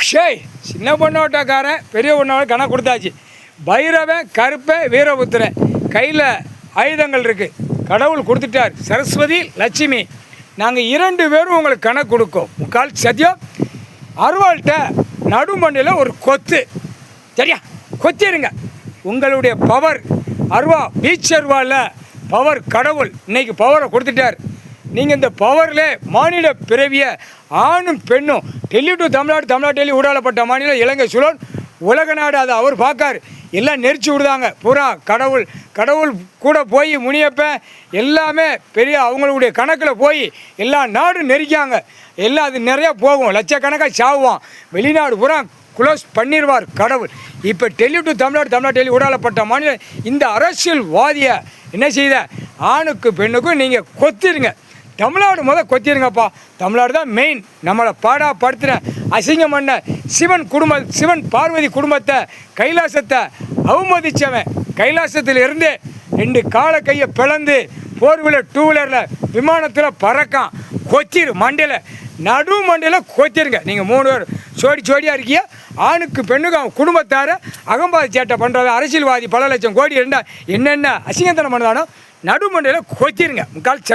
ஷேய் சின்ன பொண்ணோட்டக்காரன் பெரிய பொண்ணோட கணக்கு கொடுத்தாச்சு. பைரவன் கருப்பன் வீரபுத்திரன் கையில் ஆயுதங்கள் இருக்குது. கடவுள் கொடுத்துட்டார். சரஸ்வதி லட்சுமி நாங்கள் 2 பேரும் உங்களுக்கு கணக்கு கொடுக்கோம். முக்கால் சத்தியம். அருவாள்கிட்ட நடுமண்டையில் ஒரு கொத்து சரியா கொத்திடுங்க. உங்களுடைய பவர் அருவா பீச் அருவாவில் பவர் கடவுள் இன்னைக்கு பவரை கொடுத்துட்டார். நீங்கள் இந்த பவரில் மாநில பிறவியை ஆணும் பெண்ணும் டெல்லி டு தமிழ்நாடு, தமிழ்நாடு டெல்லி ஊடாலப்பட்ட மாநிலம் இலங்கை சுழன் உலக நாடு அதை அவர் பார்க்கார். எல்லாம் நெரிச்சு விடுதாங்க பூரா. கடவுள் கடவுள் கூட போய் முனியப்பன் எல்லாமே பெரிய அவங்களுடைய கணக்கில் போய் எல்லா நாடும் நெரிக்காங்க. எல்லாம் அது நிறையா போகும். லட்சக்கணக்காக சாவுவான். வெளிநாடு பூரா க்ளோஸ் பண்ணிடுவார் கடவுள். இப்போ டெல்லி டு தமிழ்நாடு, தமிழ்நாடு டெல்லி ஊடாலப்பட்ட மாநிலம் இந்த அரசியல்வாதியை என்ன செய்த ஆணுக்கு பெண்ணுக்கும் நீங்கள் கொத்திடுங்க. தமிழ்நாடு கொத்திடுங்கப்பா. தமிழ்நாடு தான் மெயின். நம்மளை பாடாப்படுத்துகிற அசிங்கம் பண்ண சிவன் பார்வதி குடும்பத்தை கைலாசத்தை அவமதித்தவன் கைலாசத்தில் இருந்து 2 கால கையை பிளந்து 4 வீலர் 2 வீலரில் விமானத்தில் பறக்கான். கொத்திரு மண்டையில் நடு மண்டையில் கொத்திருங்க. நீங்கள் 3 பேர் ஜோடியாக இருக்கியா. ஆணுக்கு பெண்ணுக்கு அவன் குடும்பத்தார அகம்பாதி சேட்டை பண்ணுறவன் அரசியல்வாதி பல லட்சம் கோடி இருந்தால் என்னென்ன அசிங்கத்தனம் பண்ணுறானோ நடுமண்டையில் கொத்திருங்க. முக்கால்